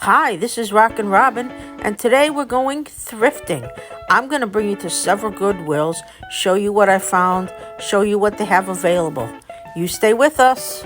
Hi, this is RockinRobin, and today we're going thrifting. I'm going to bring you to several Goodwills, show you what I found, show you what they have available. You stay with us.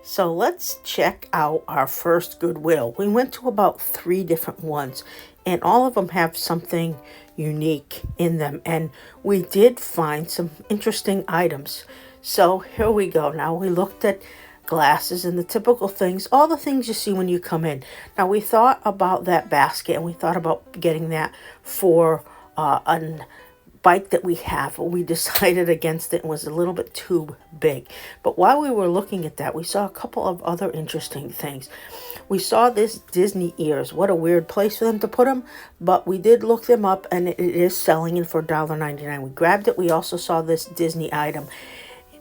So let's check out our first Goodwill. We went to about 3 different ones, and all of them have something unique in them. And we did find some interesting items. So here we go. Now we looked at glasses and the typical things, all the things you see when you come in. Now we thought about that basket, and we thought about getting that for an bike that we have, but we decided against it. It was a little bit too big. But while we were looking at that, we saw a couple of other interesting things. We saw this Disney ears. What a weird place for them to put them, but we did look them up, and it is selling for $1.99. We grabbed it. We also saw this Disney item.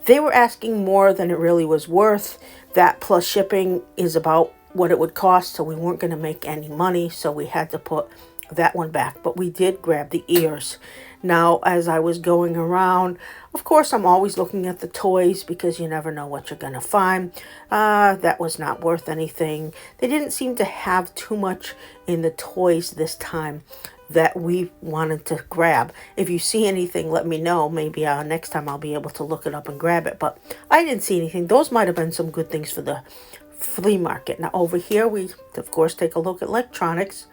They were asking more than it really was worth. That plus shipping is about what it would cost, so we weren't going to make any money, so we had to put that one back. But we did grab the ears. Now, as I was going around, of course, I'm always looking at the toys because you never know what you're going to find. That was not worth anything. They didn't seem to have too much in the toys this time that we wanted to grab. If you see anything, let me know. Maybe next time I'll be able to look it up and grab it. But I didn't see anything. Those might have been some good things for the flea market. Now, over here, we, of course, take a look at electronics.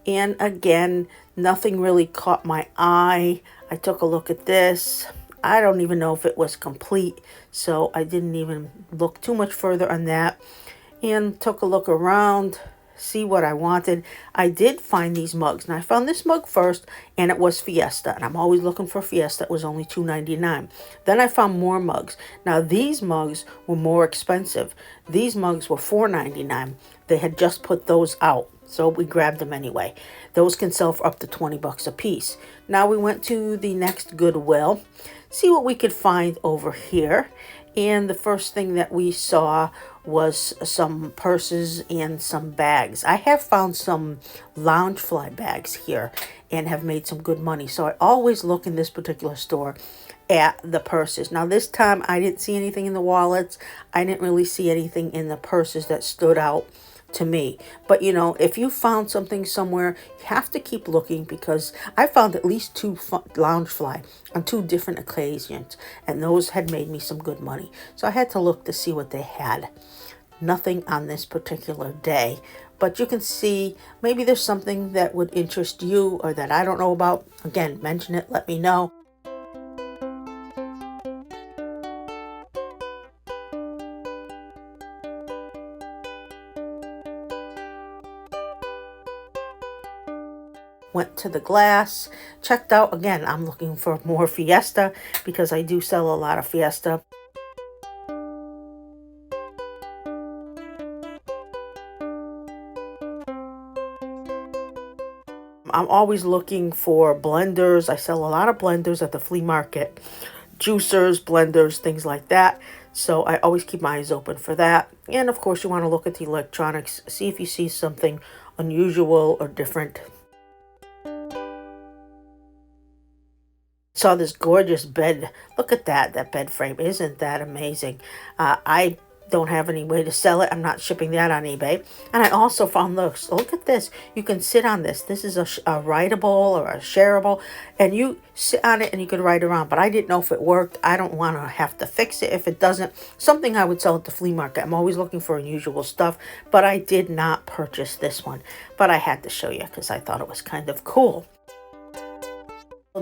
And again, nothing really caught my eye. I took a look at this. I don't even know if it was complete, so I didn't even look too much further on that. And took a look around, see what I wanted. I did find these mugs, and I found this mug first, and it was Fiesta. And I'm always looking for Fiesta. It was only $2.99. Then I found more mugs. Now, these mugs were more expensive. These mugs were $4.99. They had just put those out, so we grabbed them anyway. Those can sell for up to 20 bucks a piece. Now we went to the next Goodwill, see what we could find over here. And the first thing that we saw was some purses and some bags. I have found some Loungefly bags here and have made some good money. So I always look in this particular store at the purses. Now this time I didn't see anything in the wallets. I didn't really see anything in the purses that stood out to me. But you know, if you found something somewhere, you have to keep looking, because I found at least 2 Loungefly on 2 different occasions, and those had made me some good money. So I had to look to see what they had. Nothing on this particular day, but you can see maybe there's something that would interest you or that I don't know about. Again, mention it, let me know. Went to the glass, checked out. Again, I'm looking for more Fiesta because I do sell a lot of Fiesta. I'm always looking for blenders. I sell a lot of blenders at the flea market. Juicers, blenders, things like that. So I always keep my eyes open for that. And of course, you want to look at the electronics, see if you see something unusual or different. Saw this gorgeous bed. Look at that bed frame. Isn't that amazing? I don't have any way to sell it. I'm not shipping that on eBay. And I also found this. Look at this. You can sit on this. This is a rideable or a shareable, and you sit on it and you can ride around. But I didn't know if it worked. I don't want to have to fix it if it doesn't. Something I would sell at the flea market. I'm always looking for unusual stuff, but I did not purchase this one. But I had to show you because I thought it was kind of cool.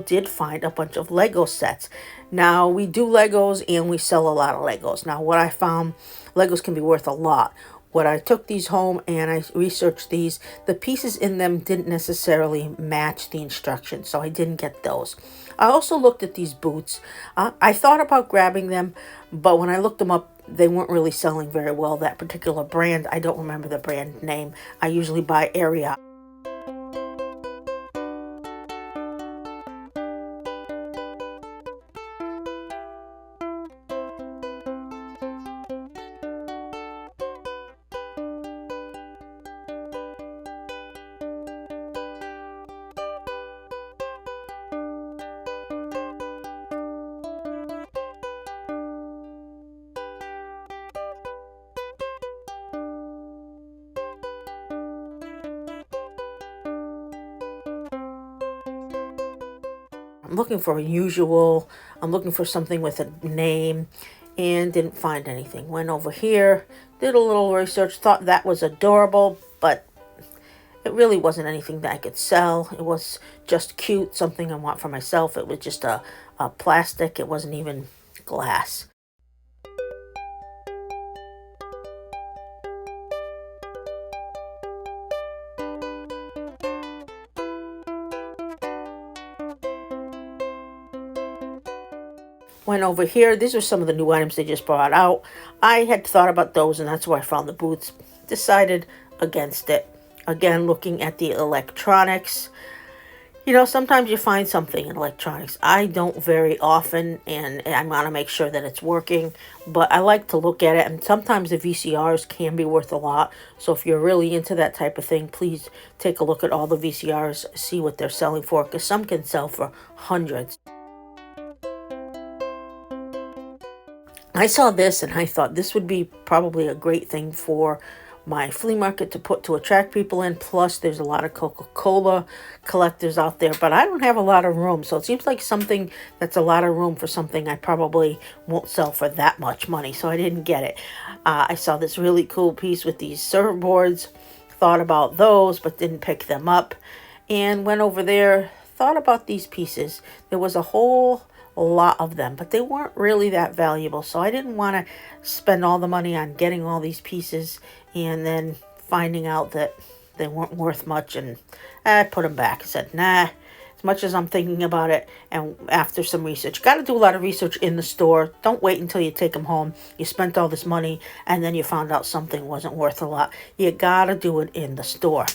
Did find a bunch of Lego sets. Now, we do Legos and we sell a lot of Legos. Now, what I found, Legos can be worth a lot. What I took these home and I researched these, the pieces in them didn't necessarily match the instructions, so I didn't get those. I also looked at these boots. I thought about grabbing them, but when I looked them up, they weren't really selling very well. That particular brand, I don't remember the brand name. I usually buy Area. I'm looking for unusual. I'm looking for something with a name and didn't find anything. Went over here, did a little research, thought that was adorable, but it really wasn't anything that I could sell. It was just cute, something I want for myself. It was just a plastic. It wasn't even glass. Went over here. These are some of the new items they just brought out. I had thought about those, and that's where I found the boots. Decided against it. Again, looking at the electronics. You know, sometimes you find something in electronics. I don't very often, and I want to make sure that it's working. But I like to look at it, and sometimes the VCRs can be worth a lot. So if you're really into that type of thing, please take a look at all the VCRs, see what they're selling for, because some can sell for hundreds. I saw this and I thought this would be probably a great thing for my flea market to put to attract people in. Plus, there's a lot of Coca-Cola collectors out there, but I don't have a lot of room. So it seems like something that's a lot of room for something I probably won't sell for that much money. So I didn't get it. I saw this really cool piece with these surfboards. Thought about those, but didn't pick them up. And went over there, thought about these pieces. There was a lot of them, but they weren't really that valuable, so I didn't want to spend all the money on getting all these pieces and then finding out that they weren't worth much, and I put them back. I said, nah, as much as I'm thinking about it, and after some research, got to do a lot of research in the store. Don't wait until you take them home. You spent all this money and then you found out something wasn't worth a lot. You got to do it in the store.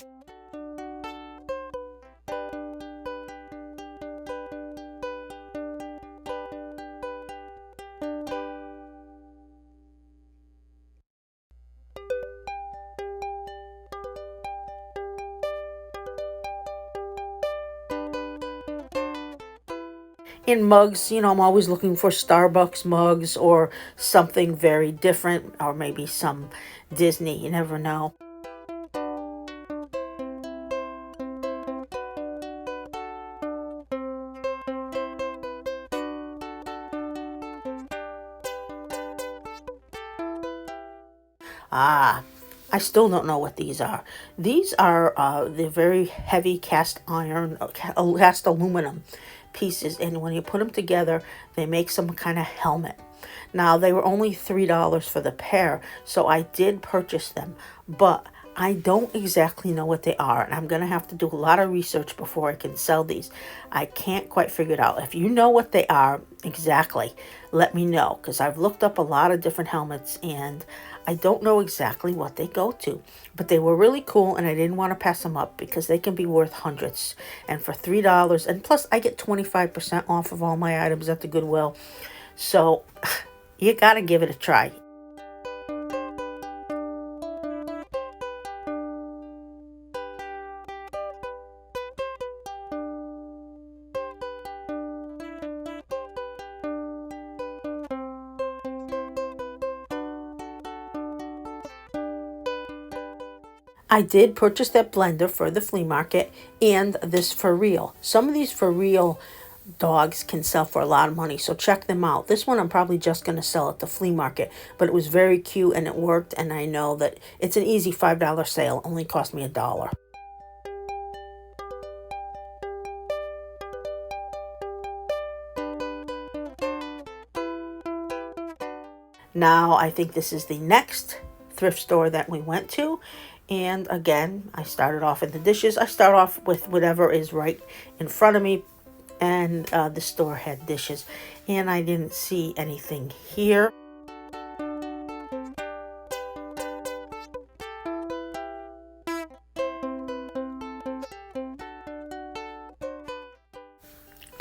In mugs, you know, I'm always looking for Starbucks mugs or something very different, or maybe some Disney. You never know. Ah, I still don't know what these are. These are the very heavy cast iron, cast aluminum pieces, and when you put them together, they make some kind of helmet. Now, they were only $3 for the pair, so I did purchase them, but I don't exactly know what they are, and I'm going to have to do a lot of research before I can sell these. I can't quite figure it out. If you know what they are exactly, let me know, because I've looked up a lot of different helmets, and I don't know exactly what they go to. But they were really cool, and I didn't want to pass them up because they can be worth hundreds. And for $3, and plus I get 25% off of all my items at the Goodwill. So you got to give it a try. I did purchase that blender for the flea market and this for real. Some of these for real dogs can sell for a lot of money, so check them out. This one I'm probably just going to sell at the flea market, but it was very cute and it worked, and I know that it's an easy $5 sale. It only cost me $1. Now I think this is the next thrift store that we went to. And again, I started off in the dishes. I start off with whatever is right in front of me. And the store had dishes. And I didn't see anything here.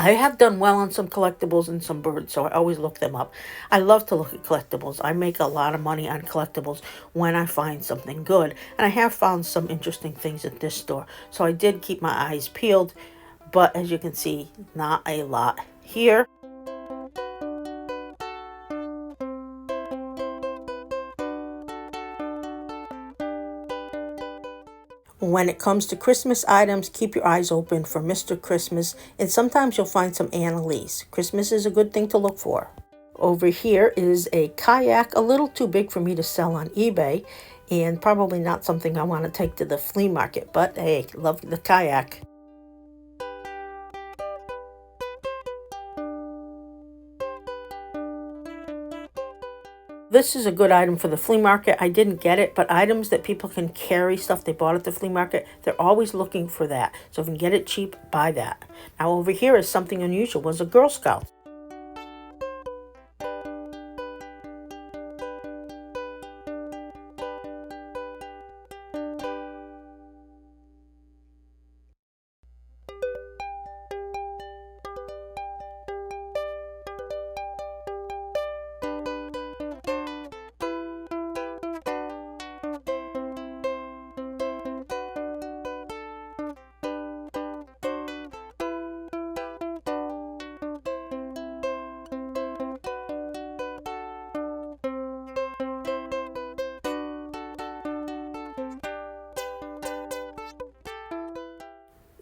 I have done well on some collectibles and some birds, so I always look them up. I love to look at collectibles. I make a lot of money on collectibles when I find something good. And I have found some interesting things at this store. So I did keep my eyes peeled. But as you can see, not a lot here. When it comes to Christmas items, keep your eyes open for Mr. Christmas, and sometimes you'll find some Annalise. Christmas is a good thing to look for. Over here is a kayak, a little too big for me to sell on eBay, and probably not something I want to take to the flea market, but hey, love the kayak. This is a good item for the flea market. I didn't get it, but items that people can carry, stuff they bought at the flea market, they're always looking for that. So if you can get it cheap, buy that. Now over here is something unusual. It was a Girl Scout.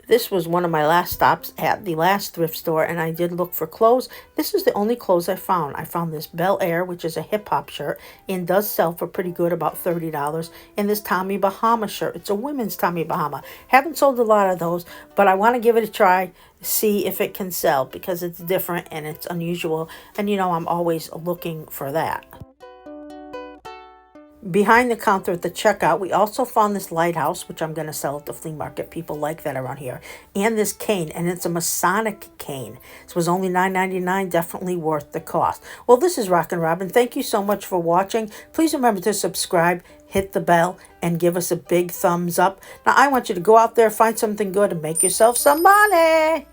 This was one of my last stops at the last thrift store, and I did look for clothes. This is the only clothes I found. I found this Bel Air, which is a hip-hop shirt, and does sell for pretty good, about $30. And this Tommy Bahama shirt. It's a women's Tommy Bahama. Haven't sold a lot of those, but I want to give it a try, see if it can sell, because it's different and it's unusual. And, you know, I'm always looking for that. Behind the counter at the checkout, we also found this lighthouse, which I'm going to sell at the flea market. People like that around here. And this cane, and it's a Masonic cane. This was only $9.99, definitely worth the cost. Well, this is RockinRobin. Thank you so much for watching. Please remember to subscribe, hit the bell, and give us a big thumbs up. Now, I want you to go out there, find something good, and make yourself some money.